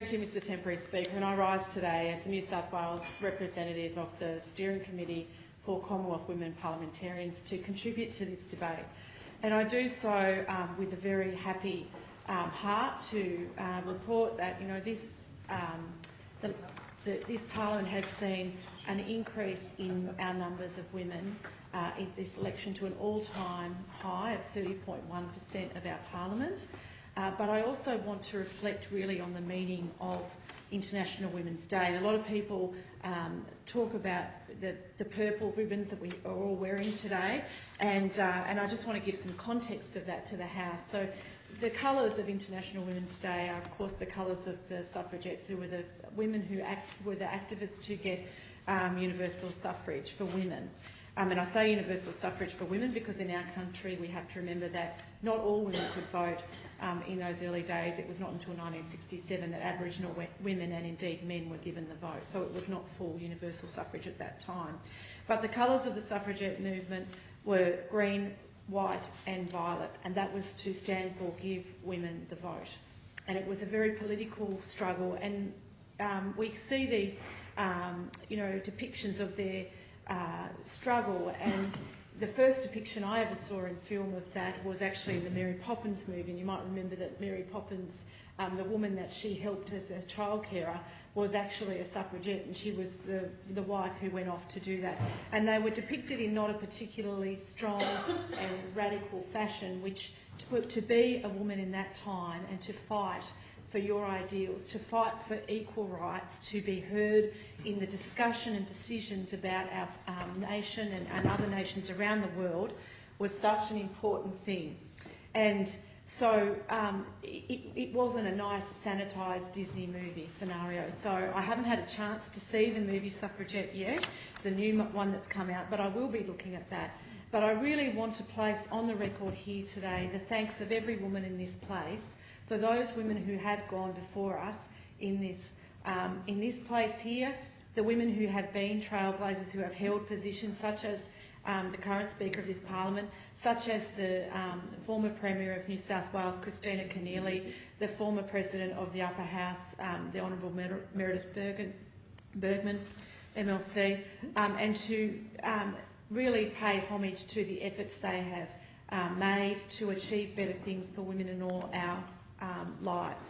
Thank you, Mr Temporary Speaker. And I rise today as the New South Wales representative of the Steering Committee for Commonwealth Women Parliamentarians to contribute to this debate. And I do so with a very happy heart to report that this Parliament has seen an increase in our numbers of women in this election to an all-time high of 30.1% of our Parliament. But I also want to reflect really on the meaning of International Women's Day. And a lot of people talk about the purple ribbons that we are all wearing today, and I just want to give some context of that to the House. So the colours of International Women's Day are, of course, the colours of the suffragettes, who were the women who were the activists to get universal suffrage for women. And I say universal suffrage for women because in our country we have to remember that not all women could vote in those early days. It was not until 1967 that Aboriginal women and indeed men were given the vote, so it was not full universal suffrage at that time. But the colours of the suffragette movement were green, white and violet, and that was to stand for give women the vote. And it was a very political struggle, and we see these depictions of their struggle, and the first depiction I ever saw in film of that was actually in the Mary Poppins movie. And you might remember that Mary Poppins, the woman that she helped as a child carer, was actually a suffragette, and she was the wife who went off to do that. And they were depicted in not a particularly strong and radical fashion, which to be a woman in that time and to fight for your ideals, to fight for equal rights, to be heard in the discussion and decisions about our nation and other nations around the world was such an important thing. And so it wasn't a nice sanitised Disney movie scenario. So I haven't had a chance to see the movie Suffragette yet, the new one that's come out, but I will be looking at that. But I really want to place on the record here today the thanks of every woman in this place for those women who have gone before us in this place here, the women who have been trailblazers, who have held positions such as the current Speaker of this Parliament, such as the former Premier of New South Wales, Christina Keneally, the former President of the Upper House, the Honourable Meredith Bergman, MLC, and to really pay homage to the efforts they have made to achieve better things for women in all our lives.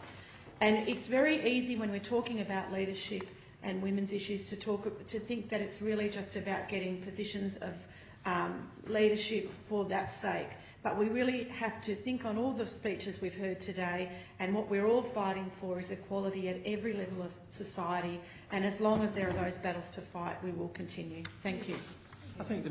And it's very easy when we're talking about leadership and women's issues to think that it's really just about getting positions of leadership for that sake. But we really have to think on all the speeches we've heard today, and what we're all fighting for is equality at every level of society, and as long as there are those battles to fight, we will continue. Thank you. I think the